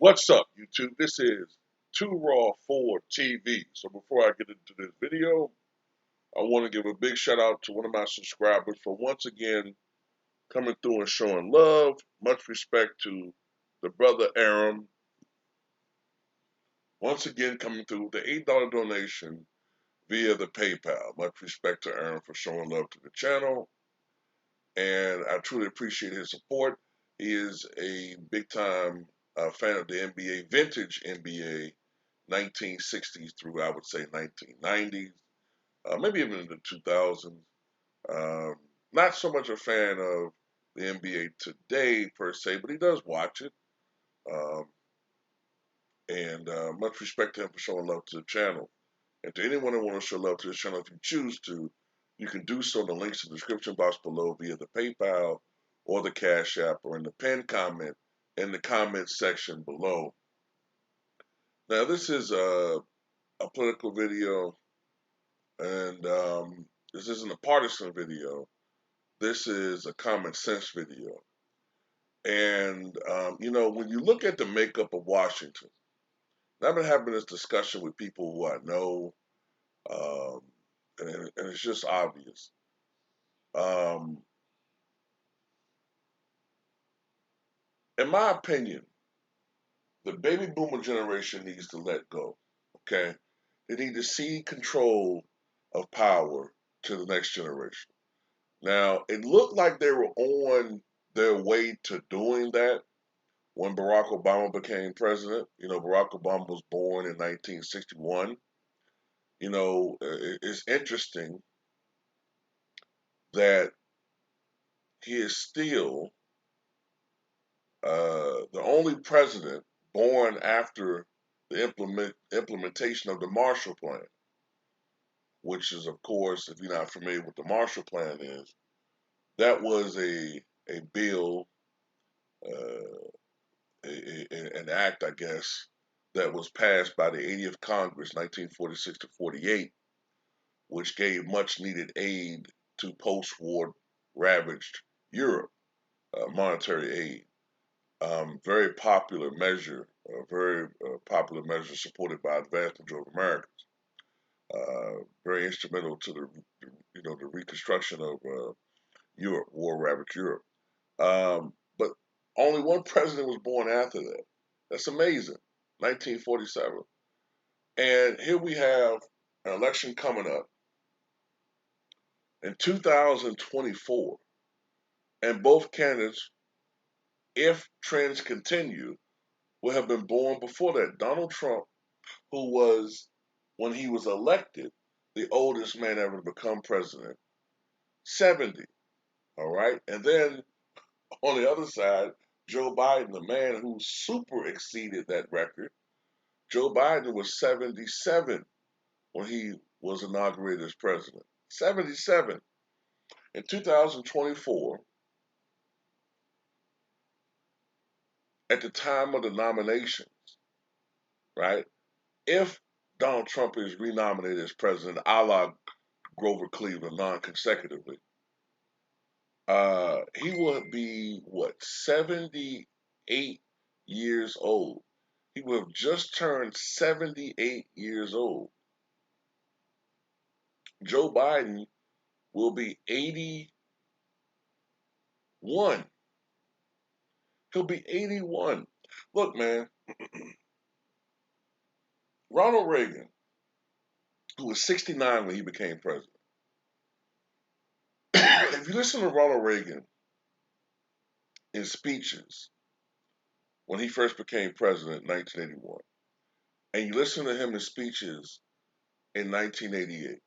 What's up, YouTube? This is Too Raw for TV. So before I get into this video, I want to give a big shout out to one of my subscribers for once again coming through and showing love. Much respect to the brother Aram. Once again coming through the $8 donation via the PayPal. Much respect to Aram for showing love to the channel. And I truly appreciate his support. He is a big time fan of the NBA, vintage NBA, 1960s through, I would say, 1990s, maybe even in the 2000s. Um, Not so much a fan of the NBA today per se, but he does watch it. Um, and much respect to him for showing love to the channel. And to anyone who wants to show love to the channel, if you choose to, you can do so in the links in the description box below via the PayPal or the Cash App or in the pinned comment in the comment section below. Now, this is a political video, and this isn't a partisan video. This is a common sense video. And, when you look at the makeup of Washington, and I've been having this discussion with people who I know, um, and it's just obvious. Um, in my opinion, the baby boomer generation needs to let go. Okay? They need to cede control of power to the next generation. Now, it looked like they were on their way to doing that when Barack Obama became president. Barack Obama was born in 1961. It's interesting that he is still the only president born after the implementation of the Marshall Plan, which is, of course, if you're not familiar with the Marshall Plan is, that was a bill, uh, an act, I guess, that was passed by the 80th Congress, 1946 to 48, which gave much needed aid to post-war ravaged Europe, monetary aid. Very popular measure, very popular measure supported by the vast majority of Americans. Very instrumental to the reconstruction of Europe, war-ravaged Europe. But only one president was born after that. That's amazing. 1947. And here we have an election coming up in 2024, and both candidates, if trends continue, will have been born before that. Donald Trump, who was, when he was elected, the oldest man ever to become president, 70. All right. And then on the other side, Joe Biden, the man who super exceeded that record. Joe Biden was 77 when he was inaugurated as president. 77. In 2024, at the time of the nominations, right? If Donald Trump is renominated as president, a la Grover Cleveland, non-consecutively, he would be, what, 78 years old. He would have just turned 78 years old. Joe Biden will be 81. He'll be 81. Look, man, Ronald Reagan, who was 69 when he became president. If you listen to Ronald Reagan in speeches when he first became president in 1981, and you listen to him in speeches in 1988,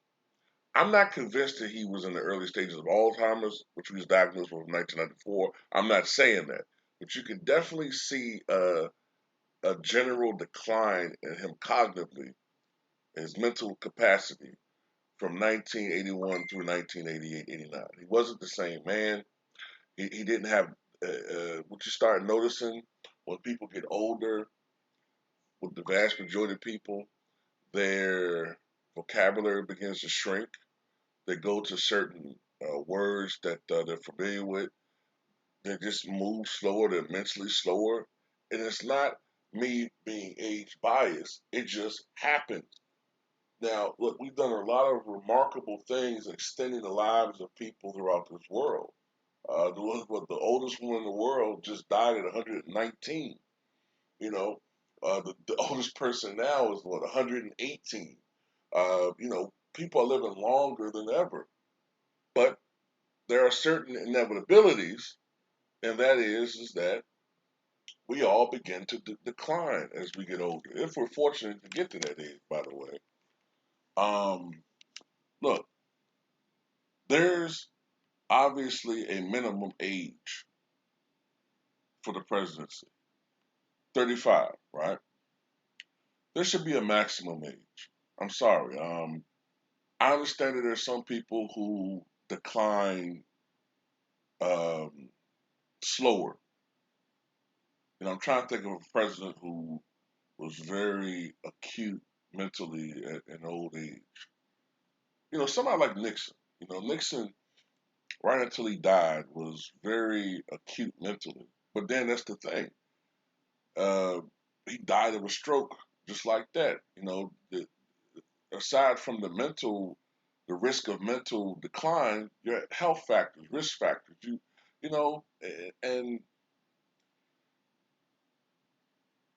I'm not convinced that he was in the early stages of Alzheimer's, which he was diagnosed with in 1994. I'm not saying that. But you can definitely see a general decline in him cognitively, his mental capacity, from 1981 through 1988, 89. He wasn't the same man. He didn't have what you start noticing when people get older, with the vast majority of people, their vocabulary begins to shrink. They go to certain words that they're familiar with. They just move slower. They're mentally slower. And it's not me being age biased. It just happens. Now, look, we've done a lot of remarkable things extending the lives of people throughout this world. The oldest one in the world just died at 119. You know, the oldest person now is what 118. People are living longer than ever, but there are certain inevitabilities, and that is that we all begin to decline as we get older. If we're fortunate to get to that age, by the way. Um, Look, there's obviously a minimum age for the presidency, 35, right? There should be a maximum age. I'm sorry. I understand that there's some people who decline um, slower. I'm trying to think of a president who was very acute mentally at an old age. Somebody like Nixon. Nixon, right until he died, was very acute mentally. But then that's the thing. Uh, he died of a stroke just like that. Aside from the risk of mental decline, your health factors, risk factors, and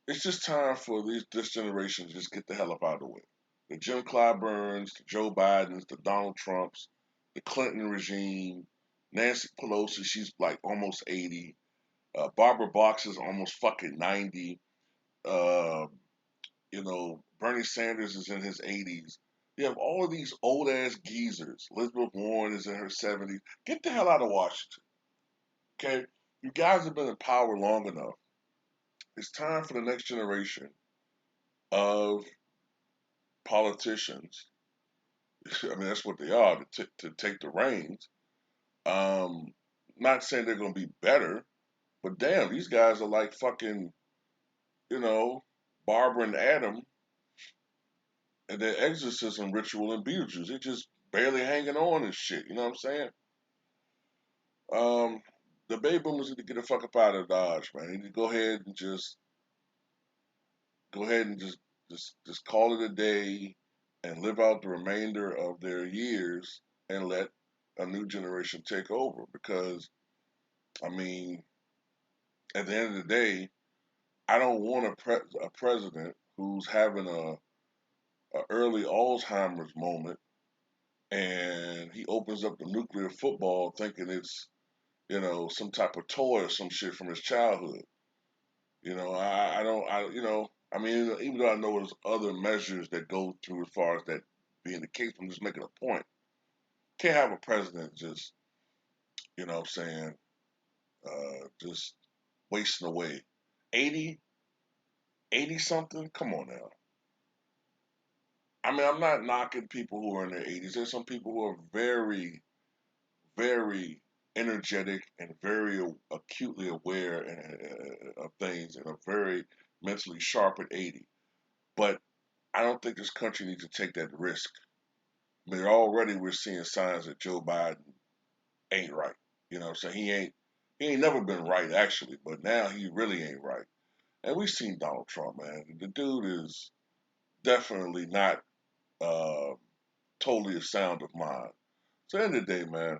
it's just time for this generation to just get the hell up out of the way. The Jim Clyburns, the Joe Bidens, the Donald Trumps, the Clinton regime, Nancy Pelosi, she's like almost 80. Barbara Box is almost fucking 90. Uh, Bernie Sanders is in his 80s. You have all of these old ass geezers. Elizabeth Warren is in her 70s. Get the hell out of Washington, okay? You guys have been in power long enough. It's time for the next generation of politicians. I mean, that's what they are to take the reins. Um, Not saying they're going to be better, but damn, these guys are like fucking, you know, Barbara and Adam and their exorcism ritual in Beetlejuice. They're just barely hanging on and shit. You know what I'm saying? Um, the baby boomers need to get the fuck up out of Dodge, man. They need to go ahead and just call it a day and live out the remainder of their years and let a new generation take over. Because I mean, at the end of the day, I don't want a president who's having a early Alzheimer's moment and he opens up the nuclear football thinking it's some type of toy or some shit from his childhood. I don't, I mean, even though I know there's other measures that go through as far as that being the case, I'm just making a point. Can't have a president just, what I'm saying, just wasting away. 80, 80 something? Come on now. I mean, I'm not knocking people who are in their 80s. There's some people who are very, very energetic and very acutely aware of things and are very mentally sharp at 80. But I don't think this country needs to take that risk. I mean, already we're seeing signs that Joe Biden ain't right. So he ain't never been right actually, but now he really ain't right. And we've seen Donald Trump, man. The dude is definitely not uh, totally a sound of mind. So at the end of the day, man,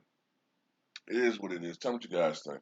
it is what it is. Tell me what you guys think.